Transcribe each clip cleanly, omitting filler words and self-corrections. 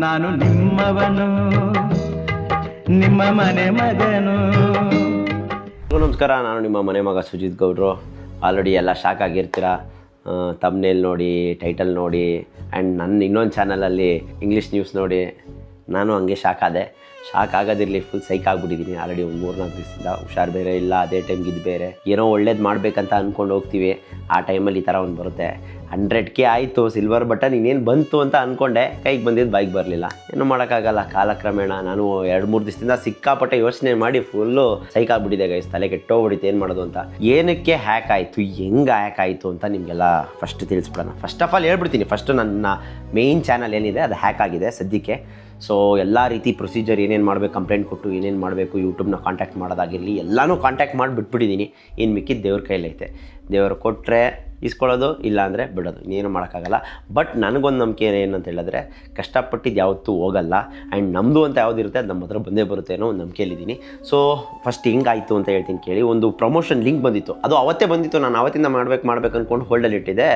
ನಾನು ನಿಮ್ಮವನು, ನಿಮ್ಮ ಮನೆ ಮಗನು. ನಮಸ್ಕಾರ, ನಾನು ನಿಮ್ಮ ಮನೆ ಮಗ ಸುಜಿತ್ ಗೌಡ್ರು. ಆಲ್ರೆಡಿ ಎಲ್ಲ ಶಾಕ್ ಆಗಿರ್ತೀರ, ತಮ್ನೇಲ್ ನೋಡಿ, ಟೈಟಲ್ ನೋಡಿ, ಆ್ಯಂಡ್ ನನ್ನ ಇನ್ನೊಂದು ಚಾನಲಲ್ಲಿ ಇಂಗ್ಲೀಷ್ ನ್ಯೂಸ್ ನೋಡಿ ನಾನು ಹಂಗೆ ಶಾಕ್ ಆಗೋದಿರಲಿ, ಫುಲ್ ಸೈಕ್ ಆಗಿಬಿಟ್ಟಿದ್ದೀನಿ. ಆಲ್ರೆಡಿ ಒಂದು 3-4 ದಿವಸದಿಂದ ಹುಷಾರು ಬೇರೆ ಇಲ್ಲ, ಅದೇ ಟೈಮ್ಗೆ ಇದು ಬೇರೆ. ಏನೋ ಒಳ್ಳೇದು ಮಾಡಬೇಕಂತ ಅಂದ್ಕೊಂಡು ಹೋಗ್ತೀವಿ, ಆ ಟೈಮಲ್ಲಿ ಈ ಥರ ಒಂದು ಬರುತ್ತೆ. 100K ಆಯಿತು, ಸಿಲ್ವರ್ ಬಟನ್ ಇನ್ನೇನು ಬಂತು ಅಂತ ಅಂದ್ಕೊಂಡೆ, ಕೈಗೆ ಬಂದಿದ್ದು ಬೈಕ್ ಬರಲಿಲ್ಲ. ಏನೂ ಮಾಡೋಕ್ಕಾಗಲ್ಲ. ಕಾಲಕ್ರಮೇಣ ನಾನು 2-3 ದಿವಸದಿಂದ ಸಿಕ್ಕಾಪಟ್ಟೆ ಯೋಚನೆ ಮಾಡಿ ಫುಲ್ಲು ಸೈಕ್ ಆಗಿಬಿಟ್ಟಿದೆ ಗೈಸ್, ತಲೆ ಕೆಟ್ಟೋಗ್ಬಿಟ್ಟಿತ್ತು ಏನು ಮಾಡೋದು ಅಂತ. ಏನಕ್ಕೆ ಹ್ಯಾಕ್ ಆಯಿತು, ಹೆಂಗೆ ಹ್ಯಾಕ್ ಆಯಿತು ಅಂತ ನಿಮಗೆಲ್ಲ ಫಸ್ಟ್ ತಿಳಿಸ್ಬಿಡೋಣ. ಫಸ್ಟ್ ಆಫ್ ಆಲ್ ಹೇಳ್ಬಿಡ್ತೀನಿ, ಫಸ್ಟು ನನ್ನ ಮೇಯ್ನ್ ಚಾನಲ್ ಏನಿದೆ ಅದು ಹ್ಯಾಕ್ ಆಗಿದೆ ಸದ್ಯಕ್ಕೆ. ಸೊ ಎಲ್ಲ ರೀತಿ ಪ್ರೊಸೀಜರ್ ಏನೇನು ಮಾಡಬೇಕು, ಕಂಪ್ಲೇಂಟ್ ಕೊಟ್ಟು ಏನೇನು ಮಾಡಬೇಕು, ಯೂಟ್ಯೂಬ್ನ ಕಾಂಟ್ಯಾಕ್ಟ್ ಮಾಡೋದಾಗಿರಲಿ ಎಲ್ಲನೂ ಕಾಂಟ್ಯಾಕ್ಟ್ ಮಾಡಿ ಬಿಟ್ಬಿಟ್ಟಿದ್ದೀನಿ. ಇನ್ನು ಮಿಕ್ಕಿದ್ದು ದೇವ್ರ ಕೈಲೈತೆ. ದೇವರು ಕೊಟ್ಟರೆ ಇಸ್ಕೊಳ್ಳೋದು, ಇಲ್ಲ ಅಂದರೆ ಬಿಡೋದು, ಇನ್ನೇನು ಮಾಡೋಕ್ಕಾಗಲ್ಲ. ಬಟ್ ನನಗೊಂದು ನಂಬಿಕೆ ಏನಂತ ಹೇಳಿದ್ರೆ, ಕಷ್ಟಪಟ್ಟಿದ್ದು ಯಾವತ್ತೂ ಹೋಗಲ್ಲ, ಆ್ಯಂಡ್ ನಮ್ಮದು ಅಂತ ಯಾವುದಿರುತ್ತೆ ಅದು ನಮ್ಮ ಹತ್ರ ಬಂದೇ ಬರುತ್ತೆ ಅನ್ನೋ ಒಂದು ನಂಬಿಕೆಯಲ್ಲಿದ್ದೀನಿ. ಸೊ ಫಸ್ಟ್ ಹಿಂಗಾಯಿತು ಅಂತ ಹೇಳ್ತೀನಿ ಕೇಳಿ. ಒಂದು ಪ್ರಮೋಷನ್ ಲಿಂಕ್ ಬಂದಿತ್ತು, ಅದು ಅವತ್ತೇ ಬಂದಿತ್ತು. ನಾನು ಅವತ್ತಿಂದ ಮಾಡಬೇಕು ಅಂದ್ಕೊಂಡು ಹೋಲ್ಡಲ್ಲಿ ಇಟ್ಟಿದ್ದೆ.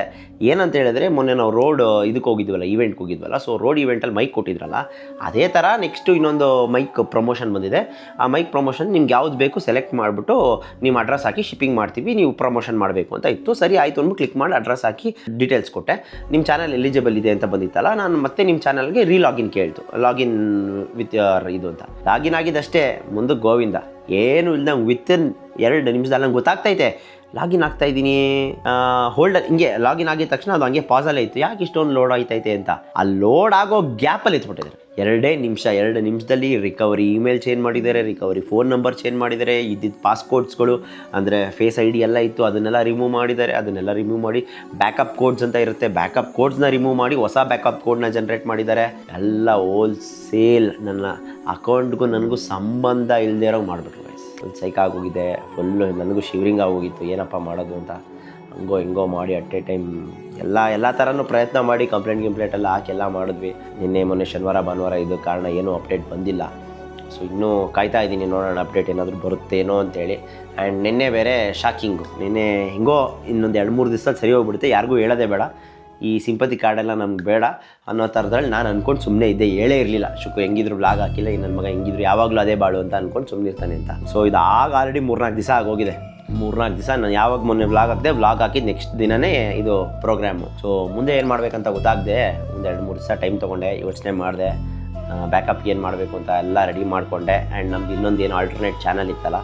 ಏನಂತ ಹೇಳಿದ್ರೆ, ಮೊನ್ನೆ ನಾವು ರೋಡ್ ಇದಕ್ಕೆ ಹೋಗಿದ್ವಲ್ಲ, ಈವೆಂಟ್ಗೆ ಹೋಗಿದ್ವಲ್ಲ. ಸೊ ರೋಡ್ ಈವೆಂಟಲ್ಲಿ ಮೈಕ್ ಕೊಟ್ಟಿದ್ರಲ್ಲ, ಅದೇ ಥರ ನೆಕ್ಸ್ಟು ಇನ್ನೊಂದು ಮೈಕ್ ಪ್ರಮೋಷನ್ ಬಂದಿದೆ. ಆ ಮೈಕ್ ಪ್ರಮೋಷನ್ ನಿಮ್ಗೆ ಯಾವ್ದು ಬೇಕು ಸೆಲೆಕ್ಟ್ ಮಾಡಿಬಿಟ್ಟು ನಿಮ್ಮ ಅಡ್ರೆಸ್ ಹಾಕಿ ಶಿಪ್ಪಿಂಗ್ ಮಾಡ್ತೀವಿ, ನೀವು ಪ್ರಮೋಷನ್ ಮಾಡಬೇಕು ಅಂತ ಇತ್ತು. ಸರಿ ಆಯಿತು ಅಂದ್ಬಿಟ್ಟು ಕ್ಲಿಕ್ ಮಾಡಿ ಅಡ್ರೆಸ್ ಹಾಕಿ ಡೀಟೇಲ್ಸ್ ಕೊಟ್ಟೆ. ನಿಮ್ಮ ಚಾನಲ್ ಎಲಿಜಿಬಲ್ ಇದೆ ಅಂತ ಬಂದಿತ್ತಲ್ಲ, ನಾನು ಮತ್ತೆ ನಿಮ್ಮ ಚಾನಲ್ಗೆ ರೀಲಾಗಿನ್ ಕೇಳ್ತು. ಲಾಗಿನ್ ವಿತ್ ಇದು ಅಂತ ಲಾಗಿನ್ ಆಗಿದ್ದಷ್ಟೇ, ಮುಂದೆ ಗೋವಿಂದ ಏನು ಇಲ್ದಂಗೆ ವಿತಿನ್ 2 ನಿಮಿಷದಲ್ಲಿ ನಂಗೆ ಗೊತ್ತಾಗ್ತೈತೆ ಲಾಗಿನ್ ಆಗ್ತಾಯಿದ್ದೀನಿ. ಹೋಲ್ಡರ್ ಹಿಂಗೆ ಲಾಗಿನ್ ಆಗಿದ ತಕ್ಷಣ ಅದು ಹಂಗೆ ಪಾಸಲ್ಲೇ ಇತ್ತು. ಯಾಕೆ ಇಷ್ಟೊಂದು ಲೋಡ್ ಆಯ್ತೈತೆ ಅಂತ. ಆ ಲೋಡ್ ಆಗೋ ಗ್ಯಾಪಲ್ಲಿ ಎತ್ಬಿಟ್ಟಿದ್ದಾರೆ. 2 ನಿಮಿಷದಲ್ಲಿ ರಿಕವರಿ ಇಮೇಲ್ ಚೇಂಜ್ ಮಾಡಿದ್ದಾರೆ, ರಿಕವರಿ ಫೋನ್ ನಂಬರ್ ಚೇಂಜ್ ಮಾಡಿದ್ದಾರೆ, ಇದ್ದಿದ್ದು ಪಾಸ್ಕೋಡ್ಸ್ಗಳು ಅಂದರೆ ಫೇಸ್ ID ಎಲ್ಲ ಇತ್ತು, ಅದನ್ನೆಲ್ಲ ರಿಮೂವ್ ಮಾಡಿದ್ದಾರೆ. ಅದನ್ನೆಲ್ಲ ರಿಮೂವ್ ಮಾಡಿ ಬ್ಯಾಕಪ್ ಕೋಡ್ಸ್ ಅಂತ ಇರುತ್ತೆ, ಬ್ಯಾಕಪ್ ಕೋಡ್ಸ್ನ ರಿಮೂವ್ ಮಾಡಿ ಹೊಸ ಬ್ಯಾಕಪ್ ಕೋಡ್ನ ಜನ್ರೇಟ್ ಮಾಡಿದ್ದಾರೆ. ಎಲ್ಲ ಹೋಲ್ಸೇಲ್ ನನ್ನ ಅಕೌಂಟ್ಗೂ ನನಗೂ ಸಂಬಂಧ ಇಲ್ಲದೇ ಇರೋ ಮಾಡಿಬಿಟ್ರು. ಫುಲ್ ಸೈಕ್ ಆಗೋಗಿದೆ, ಫುಲ್ಲು ನನಗೂ ಶಿವರಿಂಗ್ ಆಗೋಗಿತ್ತು, ಏನಪ್ಪ ಮಾಡೋದು ಅಂತ. ಹಂಗೋ ಹಿಂಗೋ ಮಾಡಿ ಅಟ್ ಎ ಟೈಮ್ ಎಲ್ಲ ಥರನೂ ಪ್ರಯತ್ನ ಮಾಡಿ ಕಂಪ್ಲೇಂಟ್ ಎಲ್ಲ ಹಾಕಿ ಎಲ್ಲ ಮಾಡಿದ್ವಿ. ನಿನ್ನೆ ಮೊನ್ನೆ ಶನಿವಾರ ಭಾನುವಾರ ಇದು ಕಾರಣ ಏನೂ ಅಪ್ಡೇಟ್ ಬಂದಿಲ್ಲ. ಸೊ ಇನ್ನೂ ಕಾಯ್ತಾ ಇದ್ದೀನಿ, ನೋಡೋಣ ಅಪ್ಡೇಟ್ ಏನಾದರೂ ಬರುತ್ತೇನೋ ಅಂತೇಳಿ. ಆ್ಯಂಡ್ ನಿನ್ನೆ ಬೇರೆ ಶಾಕಿಂಗು, ನಿನ್ನೆ ಹಿಂಗೋ ಇನ್ನೊಂದು 2-3 ದಿವಸದಲ್ಲಿ ಸರಿ ಹೋಗ್ಬಿಡುತ್ತೆ, ಯಾರಿಗೂ ಹೇಳೋದೇ ಬೇಡ, ಈ ಸಿಂಪತಿ ಕಾರ್ಡೆಲ್ಲ ನಮ್ಗೆ ಬೇಡ ಅನ್ನೋ ಥರದ್ರಲ್ಲಿ ನಾನು ಅಂದ್ಕೊಂಡು ಸುಮ್ಮನೆ ಇದ್ದೆ. ಹೇಳೇ ಇರಲಿಲ್ಲ, ಶುಕ್ಕು ಹೆಂಗಿದ್ರು ಬ್ಲಾಗ್ ಹಾಕಿಲ್ಲ, ಈ ನನ್ನ ಮಗ ಹೆಂಗಿದ್ರು ಯಾವಾಗಲೂ ಅದೇ ಬಾಳು ಅಂತ ಅಂದ್ಕೊಂಡು ಸುಮ್ಮನೆ ಇರ್ತಾನೆ ಅಂತ. ಸೊ ಇದು ಆಲ್ರೆಡಿ 3-4 ದಿವಸ ಆಗೋಗಿದೆ. 3-4 ದಿವಸ ನಾನು ಯಾವಾಗ ಮೊನ್ನೆ ವ್ಲಾಗ್ ಹಾಕಿದೆ, ವ್ಲಾಗ್ ಹಾಕಿದ್ದು ನೆಕ್ಸ್ಟ್ ದಿನವೇ ಇದು ಪ್ರೋಗ್ರಾಮು. ಸೊ ಮುಂದೆ ಏನು ಮಾಡಬೇಕಂತ ಗೊತ್ತಾಗದೆ ಒಂದು 2-3 ದಿವಸ ಟೈಮ್ ತೊಗೊಂಡೆ, ಯೋಚನೆ ಮಾಡಿದೆ, ಬ್ಯಾಕಪ್ಗೆ ಏನು ಮಾಡಬೇಕು ಅಂತ ಎಲ್ಲ ರೆಡಿ ಮಾಡಿಕೊಂಡೆ. ಆ್ಯಂಡ್ ನಮ್ದು ಇನ್ನೊಂದು ಏನು ಆಲ್ಟರ್ನೇಟ್ ಚಾನಲ್ ಇತ್ತಲ್ಲ,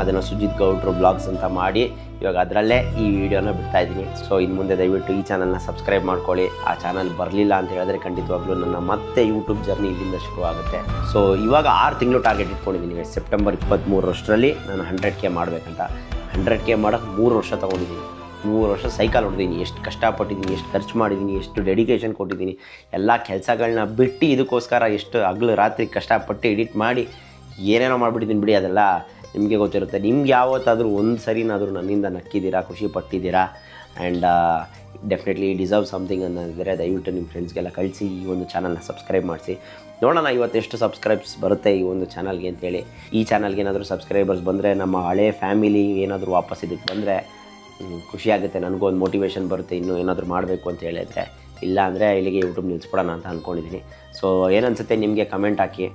ಅದನ್ನು ಸುಜಿತ್ ಗೌಡ್ರು ಬ್ಲಾಗ್ಸ್ ಅಂತ ಮಾಡಿ ಇವಾಗ ಅದರಲ್ಲೇ ಈ ವಿಡಿಯೋನ ಬಿಡ್ತಾಯಿದ್ದೀನಿ. ಸೊ ಇನ್ನು ಮುಂದೆ ದಯವಿಟ್ಟು ಈ ಚಾನಲ್ನ ಸಬ್ಸ್ಕ್ರೈಬ್ ಮಾಡ್ಕೊಳ್ಳಿ. ಆ ಚಾನಲ್ ಬರಲಿಲ್ಲ ಅಂತ ಹೇಳಿದ್ರೆ ಖಂಡಿತವಾಗ್ಲೂ ನನ್ನ ಮತ್ತೆ ಯೂಟ್ಯೂಬ್ ಜರ್ನಿ ಇಲ್ಲಿಂದ ಶುರು ಆಗುತ್ತೆ. ಸೊ ಇವಾಗ 6 ತಿಂಗಳು ಟಾರ್ಗೆಟ್ ಇಟ್ಕೊಂಡಿದ್ದೀನಿ. ಸೆಪ್ಟೆಂಬರ್ 23 ನಾನು 100K ಮಾಡಬೇಕಂತ. 100K ಮಾಡೋಕ್ಕೆ 3 ವರ್ಷ ತೊಗೊಂಡಿದ್ದೀನಿ. 3 ವರ್ಷ ಸೈಕಲ್ ಹೊಡೆದಿದ್ದೀನಿ. ಎಷ್ಟು ಕಷ್ಟಪಟ್ಟಿದ್ದೀನಿ, ಎಷ್ಟು ಖರ್ಚು ಮಾಡಿದ್ದೀನಿ, ಎಷ್ಟು ಡೆಡಿಕೇಶನ್ ಕೊಟ್ಟಿದ್ದೀನಿ, ಎಲ್ಲ ಕೆಲಸಗಳನ್ನ ಬಿಟ್ಟು ಇದಕ್ಕೋಸ್ಕರ ಎಷ್ಟು ಹಗಲು ರಾತ್ರಿ ಕಷ್ಟಪಟ್ಟು ಎಡಿಟ್ ಮಾಡಿ ಏನೇನೋ ಮಾಡಿಬಿಟ್ಟಿದ್ದೀನಿ ಬಿಡಿ. ಅದೆಲ್ಲ ನಿಮಗೆ ಗೊತ್ತಿರುತ್ತೆ. ನಿಮ್ಗೆ ಯಾವತ್ತಾದರೂ ಒಂದು ಸರಿನಾದರೂ ನನ್ನಿಂದ ನಕ್ಕಿದ್ದೀರಾ, ಖುಷಿ ಪಟ್ಟಿದ್ದೀರಾ, ಆ್ಯಂಡ್ ಡೆಫಿನೆಟ್ಲಿ ಡಿಸರ್ವ್ ಸಮಥಿಂಗ್ ಅನ್ನೋದಿದ್ರೆ ದಯವಿಟ್ಟು ನಿಮ್ಮ ಫ್ರೆಂಡ್ಸ್ಗೆಲ್ಲ ಕಳಿಸಿ, ಈ ಒಂದು ಚಾನಲ್ನ ಸಬ್ಸ್ಕ್ರೈಬ್ ಮಾಡಿಸಿ. ನೋಡೋಣ ಇವತ್ತು ಎಷ್ಟು ಸಬ್ಸ್ಕ್ರೈಬ್ಸ್ ಬರುತ್ತೆ ಈ ಒಂದು ಚಾನಲ್ಗೆ ಅಂತೇಳಿ. ಈ ಚಾನಲ್ಗೆ ಏನಾದರೂ ಸಬ್ಸ್ಕ್ರೈಬರ್ಸ್ ಬಂದರೆ, ನಮ್ಮ ಹಳೆ ಫ್ಯಾಮಿಲಿ ಏನಾದರೂ ವಾಪಸ್ ಇದಕ್ಕೆ ಬಂದರೆ ಖುಷಿಯಾಗುತ್ತೆ. ನನಗೂ ಒಂದು ಮೋಟಿವೇಶನ್ ಬರುತ್ತೆ ಇನ್ನೂ ಏನಾದರೂ ಮಾಡಬೇಕು ಅಂತ ಹೇಳಿದರೆ. ಇಲ್ಲ ಅಂದರೆ ಇಲ್ಲಿಗೆ ಯೂಟ್ಯೂಬ್ ನಿಲ್ಲಿಸ್ಬಿಡೋಣ ಅಂತ ಅಂದ್ಕೊಂಡಿದ್ದೀನಿ. ಸೊ ಏನನ್ಸುತ್ತೆ ನಿಮಗೆ ಕಮೆಂಟ್ ಹಾಕಿ.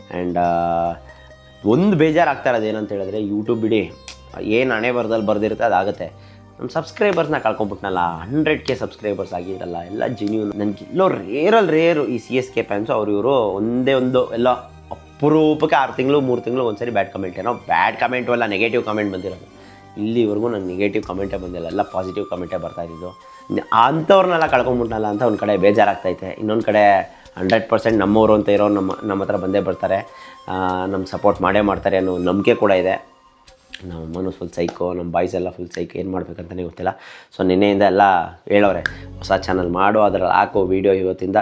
ಆ್ಯಂಡ್ ಒಂದು ಬೇಜಾರಾಗ್ತಾ ಇರೋದು ಏನಂತ ಹೇಳಿದ್ರೆ, ಯೂಟ್ಯೂಬ್ ಬಿಡಿ, ಏನು ಹಣೆ ಬರದಲ್ಲಿ ಬರೆದಿರುತ್ತೆ ಅದಾಗುತ್ತೆ. ನಮ್ಮ ಸಬ್ಸ್ಕ್ರೈಬರ್ಸ್ನ ಕಳ್ಕೊಂಬಿಟ್ನಲ್ಲ, 100K ಸಬ್ಸ್ಕ್ರೈಬರ್ಸ್ ಆಗಿರಲ್ಲ, ಎಲ್ಲ ಜೆನ್ಯೂನ್. ನನಗೆ ಎಲ್ಲೋ ರೇರು ಈ CSK ಫ್ಯಾನ್ಸು ಇವರು ಒಂದೇ ಒಂದು ಎಲ್ಲ ಅಪರೂಪಕ್ಕೆ 6 ತಿಂಗಳು 3 ತಿಂಗಳು ಒಂದ್ಸರಿ ಬ್ಯಾಡ್ ಕಮೆಂಟು ಎಲ್ಲ ನೆಗೆಟಿವ್ ಕಮೆಂಟ್ ಬಂದಿರೋದು. ಇಲ್ಲಿವರೆಗೂ ನನಗೆ ನೆಗೆಟಿವ್ ಕಮೆಂಟೇ ಬಂದಿಲ್ಲ, ಎಲ್ಲ ಪಾಸಿಟಿವ್ ಕಮೆಂಟೇ ಬರ್ತಾಯಿದ್ದು. ಅಂಥವ್ರನ್ನೆಲ್ಲ ಕಳ್ಕೊಂಬಿಟ್ನಲ್ಲ ಅಂತ ಒಂದು ಕಡೆ ಬೇಜಾರಾಗ್ತೈತೆ. ಇನ್ನೊಂದು ಕಡೆ 100% ನಮ್ಮವರು ಅಂತ ಇರೋ ನಮ್ಮ ಹತ್ರ ಬಂದೇ ಬರ್ತಾರೆ, ನಮ್ಮ ಸಪೋರ್ಟ್ ಮಾಡೇ ಮಾಡ್ತಾರೆ ಅನ್ನೋ ನಂಬಿಕೆ ಕೂಡ ಇದೆ. ನಮ್ಮ ಅಮ್ಮನೂ ಫುಲ್ ಸೈಕೋ, ನಮ್ಮ ಬಾಯ್ಸ್ ಎಲ್ಲ ಫುಲ್ ಸೈಕೋ, ಏನು ಮಾಡಬೇಕಂತಲೇ ಗೊತ್ತಿಲ್ಲ. ಸೊ ನಿನ್ನೆಯಿಂದ ಎಲ್ಲ ಹೇಳೋರೆ, ಹೊಸ ಚಾನಲ್ ಮಾಡು, ಅದರಲ್ಲಿ ಹಾಕೋ ವೀಡಿಯೋ ಇವತ್ತಿಂದ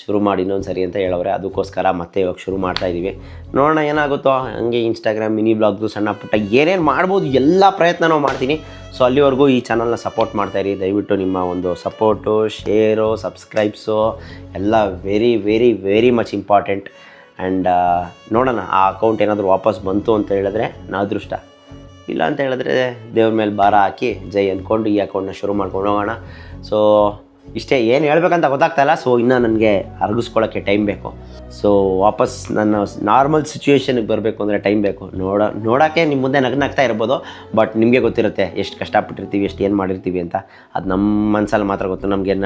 ಶುರು ಮಾಡಿ ಇನ್ನೊಂದು ಸರಿ ಅಂತ ಹೇಳೋರೆ. ಅದಕ್ಕೋಸ್ಕರ ಮತ್ತೆ ಇವಾಗ ಶುರು ಮಾಡ್ತಾಯಿದ್ದೀವಿ. ನೋಡೋಣ ಏನಾಗುತ್ತೋ. ಹಂಗೆ ಇನ್ಸ್ಟಾಗ್ರಾಮ್ ಮಿನಿ ಬ್ಲಾಗ್ದು ಸಣ್ಣ ಪುಟ್ಟ ಏನೇನು ಮಾಡ್ಬೋದು ಎಲ್ಲ ಪ್ರಯತ್ನನೂ ಮಾಡ್ತೀನಿ. ಸೊ ಅಲ್ಲಿವರೆಗೂ ಈ ಚಾನಲ್ನ ಸಪೋರ್ಟ್ ಮಾಡ್ತಾಯಿರಿ. ದಯವಿಟ್ಟು ನಿಮ್ಮ ಒಂದು ಸಪೋರ್ಟು, ಶೇರು, ಸಬ್ಸ್ಕ್ರೈಬ್ಸು ಎಲ್ಲ very very very much important. And ನೋಡೋಣ, ಆ ಅಕೌಂಟ್ ಏನಾದರೂ ವಾಪಸ್ ಬಂತು ಅಂತ ಹೇಳಿದ್ರೆ ನಾ ಅದೃಷ್ಟ, ಇಲ್ಲ ಅಂತ ಹೇಳಿದ್ರೆ ದೇವ್ರ ಮೇಲೆ ಭಾರ ಹಾಕಿ ಜೈ ಅಂದ್ಕೊಂಡು ಈ ಅಕೌಂಟ್ನ ಶುರು ಮಾಡ್ಕೊಂಡು ಹೋಗೋಣ. ಸೊ ಇಷ್ಟೇ, ಏನು ಹೇಳ್ಬೇಕಂತ ಗೊತ್ತಾಗ್ತಾಯಿಲ್ಲ. ಸೊ ಇನ್ನು ನನಗೆ ಅರಗಿಸ್ಕೊಳ್ಳೋಕ್ಕೆ ಟೈಮ್ ಬೇಕು. ಸೊ ವಾಪಸ್ ನನ್ನ ನಾರ್ಮಲ್ ಸಿಚುವೇಶನ್ಗೆ ಬರಬೇಕು ಅಂದರೆ ಟೈಮ್ ಬೇಕು. ನೋಡೋಕ್ಕೆ ನಿಮ್ಮ ಮುಂದೆ ನಗ್ನಾಗ್ತಾ ಇರ್ಬೋದು, ಬಟ್ ನಿಮಗೆ ಗೊತ್ತಿರುತ್ತೆ ಎಷ್ಟು ಕಷ್ಟಪಟ್ಟಿರ್ತೀವಿ, ಎಷ್ಟು ಏನು ಮಾಡಿರ್ತೀವಿ ಅಂತ. ಅದು ನಮ್ಮ ಮನಸ್ಸಲ್ಲಿ ಮಾತ್ರ ಗೊತ್ತು. ನಮಗೆ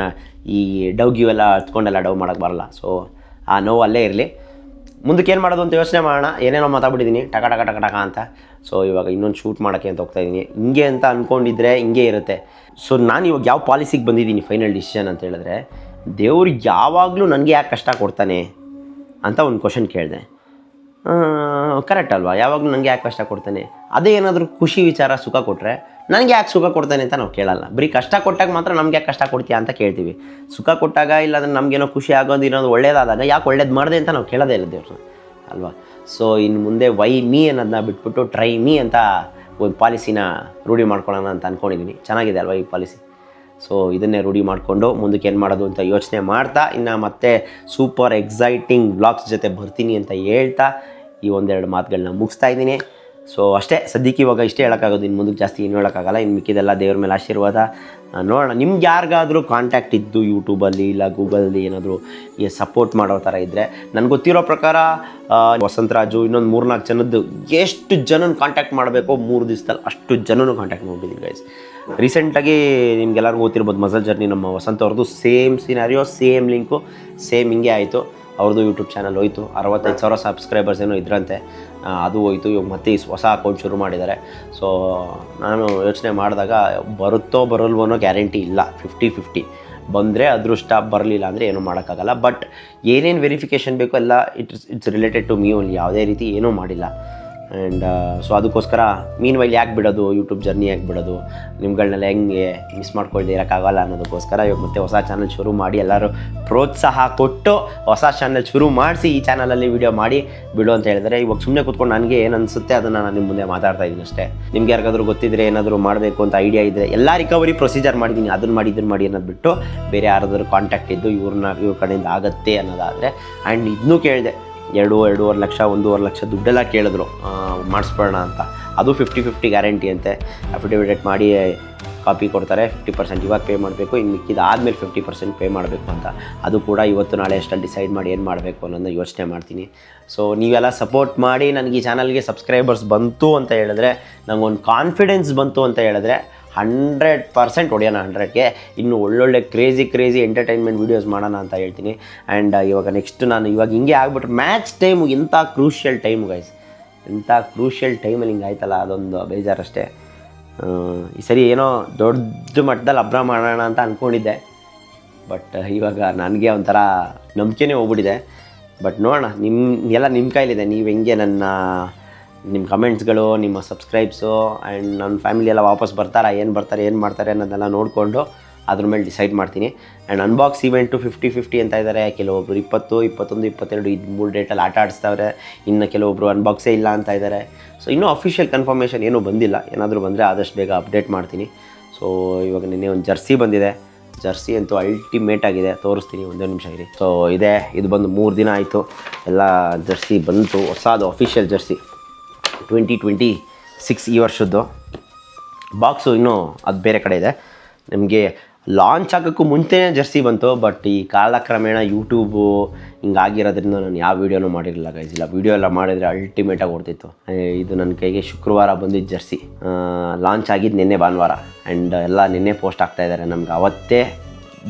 ಈ ಡವ್ ಗಿವ್ ಎಲ್ಲ ಹತ್ಕೊಂಡೆಲ್ಲ ಡವ್ ಮಾಡೋಕ್ಕೆ ಬರಲ್ಲ. ಸೊ ಆ ನೋವು ಅಲ್ಲೇ ಇರಲಿ. ಮುಂದಕ್ಕೆ ಏನು ಮಾಡೋದು ಅಂತ ಯೋಚನೆ ಮಾಡೋಣ. ಏನೇನೋ ಮಾತಾಡ್ಬಿಟ್ಟಿದ್ದೀನಿ ಟಕ ಟಕ ಟಕ ಟಕ ಅಂತ. ಸೊ ಇವಾಗ ಇನ್ನೊಂದು ಶೂಟ್ ಮಾಡೋಕ್ಕೆ ಅಂತ ಹೋಗ್ತಾಯಿದ್ದೀನಿ. ಹಿಂಗೆ ಅಂತ ಅಂದ್ಕೊಂಡಿದ್ರೆ ಹಿಂಗೆ ಇರುತ್ತೆ. ಸೊ ನಾನು ಇವಾಗ ಯಾವ ಪಾಲಿಸಿಗೆ ಬಂದಿದ್ದೀನಿ, ಫೈನಲ್ ಡಿಸಿಷನ್ ಅಂತ ಹೇಳಿದ್ರೆ, ದೇವ್ರು ಯಾವಾಗಲೂ ನನಗೆ ಯಾಕೆ ಕಷ್ಟ ಕೊಡ್ತಾನೆ ಅಂತ ಒಂದು ಕ್ವಶನ್ ಕೇಳಿದೆ. ಕರೆಕ್ಟ್ ಅಲ್ವಾ? ಯಾವಾಗಲೂ ನನಗೆ ಯಾಕೆ ಕಷ್ಟ ಕೊಡ್ತಾನೆ? ಅದೇ ಏನಾದರೂ ಖುಷಿ ವಿಚಾರ ಸುಖ ಕೊಟ್ಟರೆ ನನಗೆ ಯಾಕೆ ಸುಖ ಕೊಡ್ತಾನೆ ಅಂತ ನಾವು ಕೇಳಲ್ಲ. ಬರೀ ಕಷ್ಟ ಕೊಟ್ಟಾಗ ಮಾತ್ರ ನಮ್ಗೆ ಯಾಕೆ ಕಷ್ಟ ಕೊಡ್ತೀಯಾ ಅಂತ ಕೇಳ್ತೀವಿ. ಸುಖ ಕೊಟ್ಟಾಗ ಇಲ್ಲಾಂದ್ರೆ ನಮಗೇನೋ ಖುಷಿ ಆಗೋದು, ಇನ್ನೊಂದು ಒಳ್ಳೇದಾದಾಗ ಯಾಕೆ ಒಳ್ಳೇದು ಮಾಡಿದೆ ಅಂತ ನಾವು ಕೇಳೋದೇ ಇಲ್ಲ ದೇವ್ರು ಅಲ್ವಾ? ಸೊ ಇನ್ನು ಮುಂದೆ ವೈ ಮೀ ಅನ್ನೋದನ್ನ ಬಿಟ್ಬಿಟ್ಟು ಟ್ರೈ ಮೀ ಅಂತ ಒಂದು ಪಾಲಿಸಿನ ರೂಢಿ ಮಾಡ್ಕೊಳ್ಳೋಣ ಅಂತ ಅಂದ್ಕೊಂಡಿದ್ದೀನಿ. ಚೆನ್ನಾಗಿದೆ ಅಲ್ವಾ ಈ ಪಾಲಿಸಿ? ಸೊ ಇದನ್ನೇ ರೂಢಿ ಮಾಡಿಕೊಂಡು ಮುಂದಕ್ಕೆ ಏನು ಮಾಡೋದು ಅಂತ ಯೋಚನೆ ಮಾಡ್ತಾ, ಇನ್ನು ಮತ್ತೆ ಸೂಪರ್ ಎಕ್ಸೈಟಿಂಗ್ ವ್ಲಾಗ್ಸ್ ಜೊತೆ ಬರ್ತೀನಿ ಅಂತ ಹೇಳ್ತಾ ಈ ಒಂದೆರಡು ಮಾತುಗಳನ್ನ ಮುಗಿಸ್ತಾ ಇದ್ದೀನಿ. ಸೊ ಅಷ್ಟೇ, ಸದ್ಯಕ್ಕೆ ಇವಾಗ ಇಷ್ಟೇ ಹೇಳೋಕ್ಕಾಗೋದು. ಇನ್ನು ಮುಂದಕ್ಕೆ ಜಾಸ್ತಿ ಏನು ಹೇಳೋಕ್ಕಾಗಲ್ಲ. ಇನ್ನು ಮಿಕ್ಕಿದೆಲ್ಲ ದೇವ್ರ ಮೇಲೆ ಆಶೀರ್ವಾದ. ನೋಡೋಣ, ನಿಮ್ಗೆ ಯಾರಿಗಾದರೂ ಕಾಂಟ್ಯಾಕ್ಟ್ ಇದ್ದು ಯೂಟ್ಯೂಬಲ್ಲಿ ಇಲ್ಲ ಗೂಗಲಲ್ಲಿ ಏನಾದರೂ ಸಪೋರ್ಟ್ ಮಾಡೋ ಥರ ಇದ್ದರೆ, ನನಗೆ ಗೊತ್ತಿರೋ ಪ್ರಕಾರ ವಸಂತರಾಜು ಇನ್ನೊಂದು 3-4 ಜನದ್ದು ಎಷ್ಟು ಜನನ ಕಾಂಟ್ಯಾಕ್ಟ್ ಮಾಡಬೇಕೋ 3 ದಿವಸದಲ್ಲಿ ಅಷ್ಟು ಜನನೂ ಕಾಂಟ್ಯಾಕ್ಟ್ ಮಾಡಿದ್ದೀನಿ ಗೈಸ್. ರೀಸೆಂಟಾಗಿ ನಿಮ್ಗೆಲ್ಲರಿಗೂ ಗೊತ್ತಿರ್ಬೋದು ಮಜಲ್ ಜರ್ನಿ ನಮ್ಮ ವಸಂತ ಅವ್ರದ್ದು same scenario, same link, same ಹಿಂಗೆ ಆಯಿತು. ಅವ್ರದ್ದು ಯೂಟ್ಯೂಬ್ ಚಾನಲ್ ಹೋಯಿತು, 65,000 ಸಬ್ಸ್ಕ್ರೈಬರ್ಸ್ ಏನೋ ಇದ್ರಂತೆ, ಅದು ಹೋಯಿತು. ಇವಾಗ ಮತ್ತೆ ಹೊಸ ಅಕೌಂಟ್ ಶುರು ಮಾಡಿದ್ದಾರೆ. ಸೊ ನಾನು ಯೋಚನೆ ಮಾಡಿದಾಗ ಬರುತ್ತೋ ಬರಲ್ವೋ ಅನ್ನೋ ಗ್ಯಾರಂಟಿ ಇಲ್ಲ. 50-50 ಬಂದರೆ ಅದೃಷ್ಟ, ಬರಲಿಲ್ಲ ಅಂದರೆ ಏನೂ ಮಾಡೋಕ್ಕಾಗಲ್ಲ. ಬಟ್ ಏನೇನು ವೆರಿಫಿಕೇಷನ್ ಬೇಕೋ ಎಲ್ಲ it's related to me only. ಯಾವುದೇ ರೀತಿ ಏನೂ ಮಾಡಿಲ್ಲ. ಆ್ಯಂಡ್ ಸೊ ಅದಕ್ಕೋಸ್ಕರ ಮೀನ್ ವೈಲ್ ಯಾಕೆ ಬಿಡೋದು, ಯೂಟ್ಯೂಬ್ ಜರ್ನಿ ಯಾಕೆ ಬಿಡೋದು, ನಿಮ್ಗಳನ್ನೆಲ್ಲ ಹೆಂಗೆ ಮಿಸ್ ಮಾಡ್ಕೊಳ್ದೆ ಇರೋಕ್ಕಾಗಲ್ಲ ಅನ್ನೋದಕ್ಕೋಸ್ಕರ ಇವಾಗ ಮತ್ತೆ ಹೊಸ ಚಾನಲ್ ಶುರು ಮಾಡಿ ಎಲ್ಲರೂ ಪ್ರೋತ್ಸಾಹ ಕೊಟ್ಟು ಹೊಸ ಚಾನಲ್ ಶುರು ಮಾಡಿಸಿ ಈ ಚಾನಲಲ್ಲಿ ವೀಡಿಯೋ ಮಾಡಿ ಬಿಡು ಅಂತ ಹೇಳಿದರೆ, ಇವಾಗ ಸುಮ್ಮನೆ ಕೂತ್ಕೊಂಡು ನನಗೆ ಏನು ಅನಿಸುತ್ತೆ ಅದನ್ನು ನಾನು ನಿಮ್ಮ ಮುಂದೆ ಮಾತಾಡ್ತಾ ಇದ್ದೀನಿ ಅಷ್ಟೇ. ನಿಮ್ಗೆ ಯಾರಿಗಾದ್ರೂ ಗೊತ್ತಿದ್ದರೆ, ಏನಾದರೂ ಮಾಡಬೇಕು ಅಂತ ಐಡಿಯಾ ಇದ್ದರೆ, ಎಲ್ಲ ರಿಕವರಿ ಪ್ರೊಸೀಜರ್ ಮಾಡಿದ್ದೀನಿ, ಅದನ್ನು ಮಾಡಿ ಇದನ್ನು ಮಾಡಿ ಅನ್ನೋದು ಬಿಟ್ಟು ಬೇರೆ ಯಾರಾದರೂ ಕಾಂಟ್ಯಾಕ್ಟ್ ಇದ್ದು ಇವ್ರ ಕಡೆಯಿಂದ ಆಗುತ್ತೆ ಅನ್ನೋದಾದರೆ. ಆ್ಯಂಡ್ ಇದನ್ನೂ ಕೇಳಿದೆ, 2-2.5 ಲಕ್ಷ 1.5 ಲಕ್ಷ ದುಡ್ಡೆಲ್ಲ ಕೇಳಿದ್ರು ಮಾಡಿಸ್ಬೋಣ ಅಂತ. ಅದು 50-50 ಗ್ಯಾರಂಟಿ ಅಂತೆ. ಅಫಿಡೇವಿಡೇಟ್ ಮಾಡಿ ಕಾಪಿ ಕೊಡ್ತಾರೆ. 50% ಇವಾಗ ಪೇ ಮಾಡಬೇಕು, ಇನ್ನು ಮಿಕ್ಕಿದಾದ್ಮೇಲೆ 50% ಪೇ ಮಾಡಬೇಕು ಅಂತ. ಅದು ಕೂಡ ಇವತ್ತು ನಾಳೆ ಅಷ್ಟಲ್ಲಿ ಡಿಸೈಡ್ ಮಾಡಿ ಏನು ಮಾಡಬೇಕು ಅನ್ನೋದನ್ನ ಯೋಚನೆ ಮಾಡ್ತೀನಿ. ಸೊ ನೀವೆಲ್ಲ ಸಪೋರ್ಟ್ ಮಾಡಿ ನನಗೆ ಈ ಚಾನಲ್ಗೆ ಸಬ್ಸ್ಕ್ರೈಬರ್ಸ್ ಬಂತು ಅಂತ ಹೇಳಿದ್ರೆ, ನನಗೊಂದು ಕಾನ್ಫಿಡೆನ್ಸ್ ಬಂತು ಅಂತ ಹೇಳಿದ್ರೆ 100% ಹೊಡೆಯೋಣ 100ಗೆ. ಇನ್ನು ಒಳ್ಳೊಳ್ಳೆ ಕ್ರೇಜಿ ಎಂಟರ್ಟೈನ್ಮೆಂಟ್ ವೀಡಿಯೋಸ್ ಮಾಡೋಣ ಅಂತ ಹೇಳ್ತೀನಿ. ಆ್ಯಂಡ್ ಇವಾಗ ನೆಕ್ಸ್ಟ್ ನಾನು ಇವಾಗ ಹಿಂಗೆ ಆಗ್ಬಿಟ್ರೆ ಮ್ಯಾಚ್ ಟೈಮು ಎಂಥ ಕ್ರೂಷಿಯಲ್ ಟೈಮು ಗೈಸ್, ಎಂಥ ಕ್ರೂಷಿಯಲ್ ಟೈಮಲ್ಲಿ ಹಿಂಗೆ ಆಯ್ತಲ್ಲ, ಅದೊಂದು ಬೇಜಾರಷ್ಟೇ. ಈ ಸರಿ ಏನೋ ದೊಡ್ಡ ಮಟ್ಟದಲ್ಲಿ ಹಬ್ಬ ಮಾಡೋಣ ಅಂತ ಅಂದ್ಕೊಂಡಿದ್ದೆ, ಬಟ್ ಇವಾಗ ನನಗೆ ಒಂಥರ ನಂಬಿಕೆನೇ ಹೋಗ್ಬಿಟ್ಟಿದೆ. ಬಟ್ ನೋಡೋಣ, ನಿಮ್ಮ ಕೈಲಿದೆ. ನೀವು ಹೆಂಗೆ ನಿಮ್ಮ ಕಮೆಂಟ್ಸ್ಗಳು, ನಿಮ್ಮ ಸಬ್ಸ್ಕ್ರೈಬ್ಸು ಆ್ಯಂಡ್ ನನ್ನ ಫ್ಯಾಮಿಲಿ ಎಲ್ಲ ವಾಪಸ್ ಬರ್ತಾರಾ, ಏನು ಮಾಡ್ತಾರೆ ಅನ್ನೋದೆಲ್ಲ ನೋಡಿಕೊಂಡು ಅದ್ರ ಮೇಲೆ ಡಿಸೈಡ್ ಮಾಡ್ತೀನಿ. ಆ್ಯಂಡ್ ಅನ್ಬಾಕ್ಸ್ ಇವೆಂಟು 50-50 ಅಂತ ಇದ್ದಾರೆ. ಕೆಲವೊಬ್ರು 20, 21, 22 ಇದು 3 ಡೇಟಲ್ಲಿ ಆಟ ಆಡಿಸ್ತಾವ್ರೆ. ಇನ್ನು ಕೆಲವೊಬ್ರು ಅನ್ಬಾಕ್ಸೇ ಇಲ್ಲ ಅಂತ ಇದ್ದಾರೆ. ಸೊ ಇನ್ನೂ ಅಫಿಷಿಯಲ್ ಕನ್ಫರ್ಮೇಷನ್ ಏನೂ ಬಂದಿಲ್ಲ. ಏನಾದರೂ ಬಂದರೆ ಆದಷ್ಟು ಬೇಗ ಅಪ್ಡೇಟ್ ಮಾಡ್ತೀನಿ. ಸೊ ಇವಾಗ ನಿನ್ನೆ ಒಂದು ಜರ್ಸಿ ಬಂದಿದೆ. ಜರ್ಸಿ ಅಂತೂ ಅಲ್ಟಿಮೇಟ್ ಆಗಿದೆ, ತೋರಿಸ್ತೀನಿ, ಒಂದೇ ನಿಮಿಷ ಇರಿ. ಸೊ ಇದು ಬಂದು 3 ದಿನ ಆಯಿತು, ಎಲ್ಲ ಜರ್ಸಿ ಬಂತು. ಹೊಸದು ಅಫಿಷಿಯಲ್ ಜರ್ಸಿ 2026 ಈ ವರ್ಷದ್ದು. ಬಾಕ್ಸು ಇನ್ನೂ ಅದು ಬೇರೆ ಕಡೆ ಇದೆ. ನಿಮಗೆ ಲಾಂಚ್ ಆಗೋಕ್ಕೂ ಮುಂಚೆನೇ ಜರ್ಸಿ ಬಂತು. ಬಟ್ ಈ ಕಾಲಕ್ರಮೇಣ ಯೂಟ್ಯೂಬು ಹಿಂಗಾಗಿರೋದ್ರಿಂದ ನಾನು ಯಾವ ವೀಡಿಯೋನೂ ಮಾಡಿರಲಿಲ್ಲ ಗೈಸ್. ಇಲ್ಲ ವೀಡಿಯೋ ಎಲ್ಲ ಮಾಡಿದರೆ ಅಲ್ಟಿಮೇಟಾಗಿ ಓಡ್ತಿತ್ತು. ಇದು ನನ್ನ ಕೈಗೆ ಶುಕ್ರವಾರ ಬಂದಿದ್ದು ಜರ್ಸಿ. ಲಾಂಚ್ ಆಗಿದ್ದು ನಿನ್ನೆ ಭಾನುವಾರ. ಆ್ಯಂಡ್ ಎಲ್ಲ ನಿನ್ನೆ ಪೋಸ್ಟ್ ಆಗ್ತಾಯಿದ್ದಾರೆ. ನಮ್ಗೆ ಅವತ್ತೇ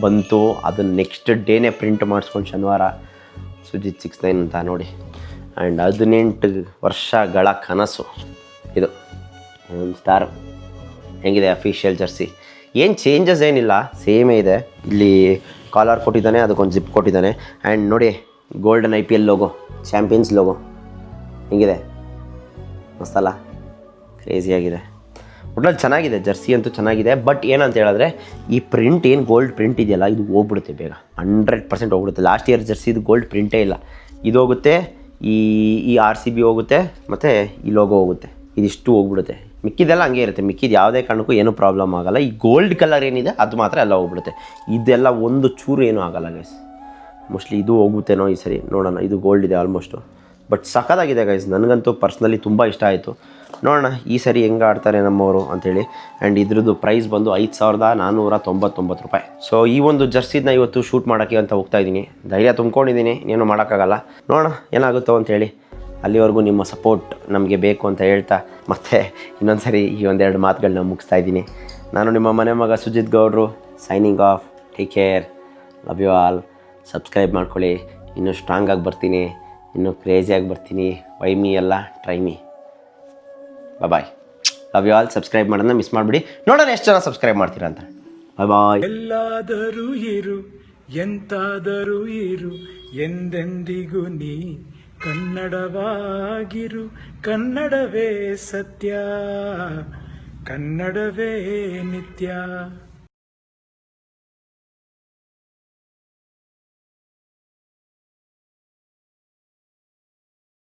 ಬಂತು. ಅದನ್ನು ನೆಕ್ಸ್ಟ್ ಡೇನೇ ಪ್ರಿಂಟ್ ಮಾಡಿಸ್ಕೊಂಡು ಶನಿವಾರ ಸುಜಿತ್ 69 ಅಂತ ನೋಡಿ. ಆ್ಯಂಡ್ 18 ವರ್ಷಗಳ ಕನಸು ಇದು. ಒಂದು ಸ್ಟಾರ್ ಹೆಂಗಿದೆ ಅಫಿಷಿಯಲ್ ಜರ್ಸಿ. ಏನು ಚೇಂಜಸ್ ಏನಿಲ್ಲ, ಸೇಮೇ ಇದೆ. ಇಲ್ಲಿ ಕಾಲರ್ ಕೊಟ್ಟಿದ್ದಾನೆ, ಅದಕ್ಕೊಂದು ಜಿಪ್ ಕೊಟ್ಟಿದ್ದಾನೆ. ಆ್ಯಂಡ್ ನೋಡಿ golden IPL logo, champions logo ಹೆಂಗಿದೆ, ಮಸ್ತಲ್ಲ, ಕ್ರೇಜಿಯಾಗಿದೆ. ಒಟ್ನಲ್ಲಿ ಚೆನ್ನಾಗಿದೆ, ಜರ್ಸಿ ಅಂತೂ ಚೆನ್ನಾಗಿದೆ. ಬಟ್ ಏನಂತ ಹೇಳಿದ್ರೆ ಈ ಪ್ರಿಂಟ್ ಏನು ಗೋಲ್ಡ್ ಪ್ರಿಂಟ್ ಇದೆಯಲ್ಲ, ಇದು ಹೋಗ್ಬಿಡುತ್ತೆ ಬೇಗ, 100% ಹೋಗ್ಬಿಡುತ್ತೆ. ಲಾಸ್ಟ್ ಇಯರ್ ಜರ್ಸಿದು ಗೋಲ್ಡ್ ಪ್ರಿಂಟೇ ಇಲ್ಲ. ಇದು ಹೋಗುತ್ತೆ, ಈ RCB ಹೋಗುತ್ತೆ, ಮತ್ತು ಈ ಲೋಗೋ ಹೋಗುತ್ತೆ. ಇದಿಷ್ಟು ಹೋಗ್ಬಿಡುತ್ತೆ. ಮಿಕ್ಕಿದೆಲ್ಲ ಹಂಗೆ ಇರುತ್ತೆ. ಮಿಕ್ಕಿದ್ದು ಯಾವುದೇ ಕಾರಣಕ್ಕೂ ಏನೂ ಪ್ರಾಬ್ಲಮ್ ಆಗೋಲ್ಲ. ಈ ಗೋಲ್ಡ್ ಕಲರ್ ಏನಿದೆ ಅದು ಮಾತ್ರ ಎಲ್ಲ ಹೋಗ್ಬಿಡುತ್ತೆ. ಇದೆಲ್ಲ ಒಂದು ಚೂರು ಏನೂ ಆಗೋಲ್ಲ ಗೈಸ್. ಮೋಸ್ಟ್ಲಿ ಇದು ಹೋಗುತ್ತೇನೋ ಈ ಸರಿ, ನೋಡೋಣ. ಇದು ಗೋಲ್ಡ್ ಇದೆ ಆಲ್ಮೋಸ್ಟು. ಬಟ್ ಸಖತ್ತಾಗಿದೆ ಗೈಸ್, ನನಗಂತೂ ಪರ್ಸ್ನಲಿ ತುಂಬ ಇಷ್ಟ ಆಯಿತು. ನೋಡೋಣ ಈ ಸರಿ ಹೆಂಗೆ ಆಡ್ತಾರೆ ನಮ್ಮವರು ಅಂಥೇಳಿ. ಆ್ಯಂಡ್ ಇದ್ರದ್ದು ಪ್ರೈಸ್ ಬಂದು 5499 ರೂಪಾಯಿ. ಸೊ ಈ ಒಂದು ಜರ್ಸಿನ ಇವತ್ತು ಶೂಟ್ ಮಾಡೋಕ್ಕೆ ಅಂತ ಹೋಗ್ತಾ ಇದ್ದೀನಿ. ಧೈರ್ಯ ತುಂಬ್ಕೊಂಡಿದ್ದೀನಿ, ಇನ್ನೇನು ಮಾಡೋಕ್ಕಾಗಲ್ಲ. ನೋಡೋಣ ಏನಾಗುತ್ತೋ ಅಂಥೇಳಿ. ಅಲ್ಲಿವರೆಗೂ ನಿಮ್ಮ ಸಪೋರ್ಟ್ ನಮಗೆ ಬೇಕು ಅಂತ ಹೇಳ್ತಾ ಮತ್ತೆ ಇನ್ನೊಂದು ಸರಿ ಈ ಒಂದೆರಡು ಮಾತುಗಳನ್ನ ಮುಗಿಸ್ತಾ ಇದ್ದೀನಿ. ನಾನು ನಿಮ್ಮ ಮನೆ ಮಗ ಸುಜಿತ್ ಗೌಡ್ರು, signing off. Take care, love you all. Subscribe ಮಾಡ್ಕೊಳ್ಳಿ. ಇನ್ನೂ ಸ್ಟ್ರಾಂಗಾಗಿ ಬರ್ತೀನಿ, ಇನ್ನೂ ಕ್ರೇಜಿಯಾಗಿ ಬರ್ತೀನಿ. ವೈ ಮೀ ಎಲ್ಲ try me. Bye. Love you all. Subscribe ಮಾಡೋದನ್ನ ಮಿಸ್ ಮಾಡಿಬಿಡಿ. ನೋಡೋಣ ಎಷ್ಟು ಜನ ಸಬ್ಸ್ಕ್ರೈಬ್ ಮಾಡ್ತೀರಾ ಅಂತ. ಬಾಯ್. ಎಲ್ಲಾದರೂ ಇರು, ಎಂತಾದರೂ ಇರು, ಎಂದೆಂದಿಗೂ ನೀ ಕನ್ನಡವಾಗಿರು. ಕನ್ನಡವೇ ಸತ್ಯ, ಕನ್ನಡವೇ ನಿತ್ಯ.